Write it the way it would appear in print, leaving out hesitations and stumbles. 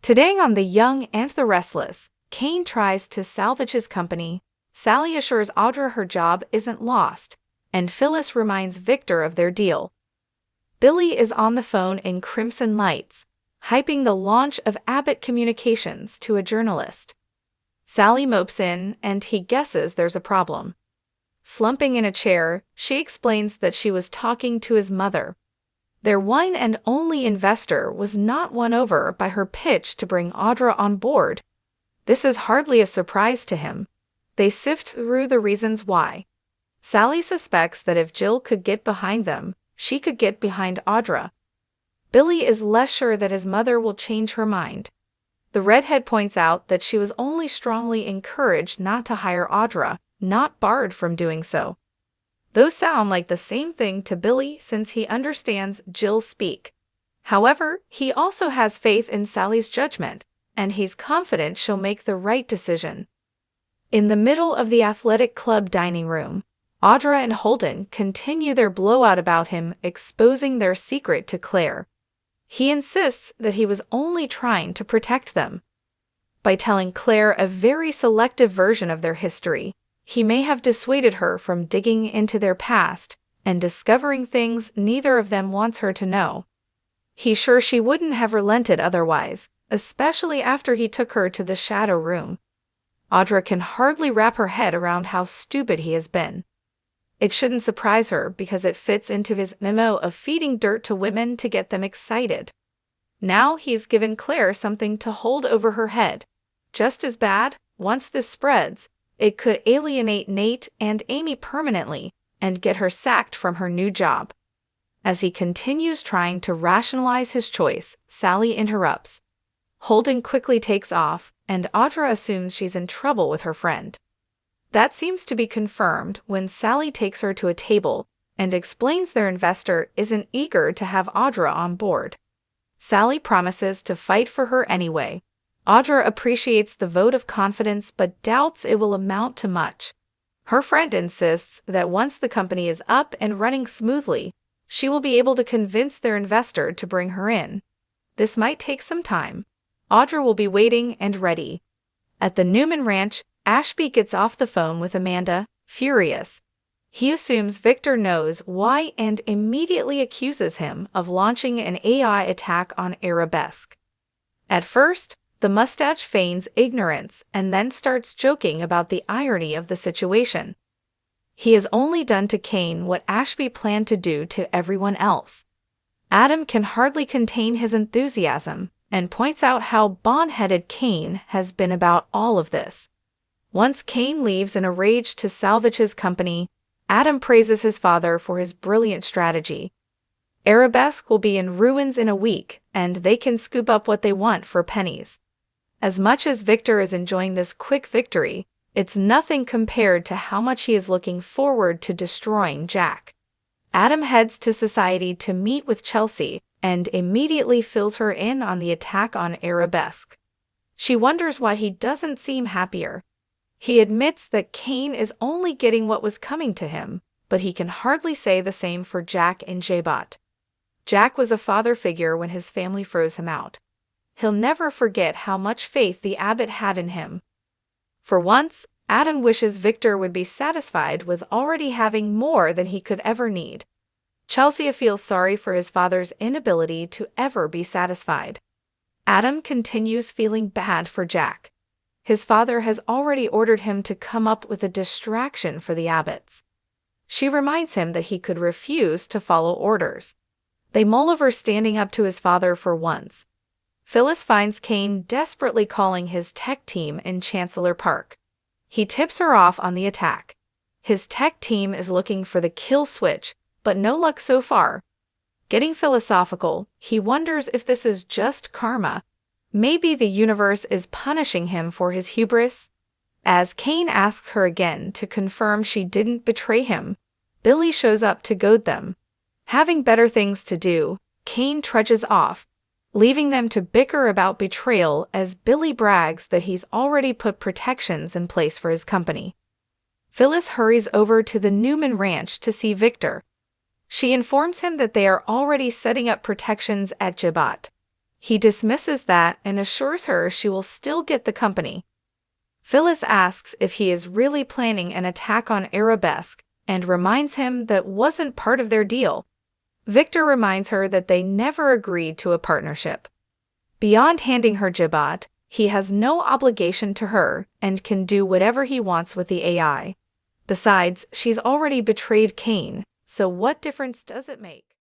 Today on The Young and the Restless, Cain tries to salvage his company, Sally assures Audra her job isn't lost, and Phyllis reminds Victor of their deal. Billy is on the phone in crimson lights, hyping the launch of Abbott Communications to a journalist. Sally mopes in, and he guesses there's a problem. Slumping in a chair, she explains that she was talking to his mother. Their one and only investor was not won over by her pitch to bring Audra on board. This is hardly a surprise to him. They sift through the reasons why. Sally suspects that if Jill could get behind them, she could get behind Audra. Billy is less sure that his mother will change her mind. The redhead points out that she was only strongly encouraged not to hire Audra, not barred from doing so. Those sound like the same thing to Billy since he understands Jill's speak. However, he also has faith in Sally's judgment, and he's confident she'll make the right decision. In the middle of the athletic club dining room, Audra and Holden continue their blowout about him exposing their secret to Claire. He insists that he was only trying to protect them. By telling Claire a very selective version of their history, he may have dissuaded her from digging into their past and discovering things neither of them wants her to know. He's sure she wouldn't have relented otherwise, especially after he took her to the shadow room. Audra can hardly wrap her head around how stupid he has been. It shouldn't surprise her because it fits into his MO of feeding dirt to women to get them excited. Now he's given Claire something to hold over her head. Just as bad, once this spreads, it could alienate Nate and Amy permanently and get her sacked from her new job. As he continues trying to rationalize his choice, Sally interrupts. Holden quickly takes off, and Audra assumes she's in trouble with her friend. That seems to be confirmed when Sally takes her to a table and explains their investor isn't eager to have Audra on board. Sally promises to fight for her anyway. Audra appreciates the vote of confidence but doubts it will amount to much. Her friend insists that once the company is up and running smoothly, she will be able to convince their investor to bring her in. This might take some time. Audra will be waiting and ready. At the Newman Ranch, Ashby gets off the phone with Amanda, furious. He assumes Victor knows why and immediately accuses him of launching an AI attack on Arabesque. At first, the mustache feigns ignorance and then starts joking about the irony of the situation. He has only done to Cain what Ashby planned to do to everyone else. Adam can hardly contain his enthusiasm and points out how bond-headed Cain has been about all of this. Once Cain leaves in a rage to salvage his company, Adam praises his father for his brilliant strategy. Arabesque will be in ruins in a week, and they can scoop up what they want for pennies. As much as Victor is enjoying this quick victory, it's nothing compared to how much he is looking forward to destroying Jack. Adam heads to Society to meet with Chelsea and immediately fills her in on the attack on Arabesque. She wonders why he doesn't seem happier. He admits that Cain is only getting what was coming to him, but he can hardly say the same for Jack and Jabot. Jack was a father figure when his family froze him out. He'll never forget how much faith the Abbot had in him. For once, Adam wishes Victor would be satisfied with already having more than he could ever need. Chelsea feels sorry for his father's inability to ever be satisfied. Adam continues feeling bad for Jack. His father has already ordered him to come up with a distraction for the Abbots. She reminds him that he could refuse to follow orders. They mull over standing up to his father for once. Phyllis finds Cain desperately calling his tech team in Chancellor Park. He tips her off on the attack. His tech team is looking for the kill switch, but no luck so far. Getting philosophical, he wonders if this is just karma. Maybe the universe is punishing him for his hubris. As Cain asks her again to confirm she didn't betray him, Billy shows up to goad them. Having better things to do, Cain trudges off, leaving them to bicker about betrayal as Billy brags that he's already put protections in place for his company. Phyllis hurries over to the Newman Ranch to see Victor. She informs him that they are already setting up protections at Jabot. He dismisses that and assures her she will still get the company. Phyllis asks if he is really planning an attack on Arabesque and reminds him that wasn't part of their deal. Victor reminds her that they never agreed to a partnership. Beyond handing her Jabot, he has no obligation to her and can do whatever he wants with the AI. Besides, she's already betrayed Cain, so what difference does it make?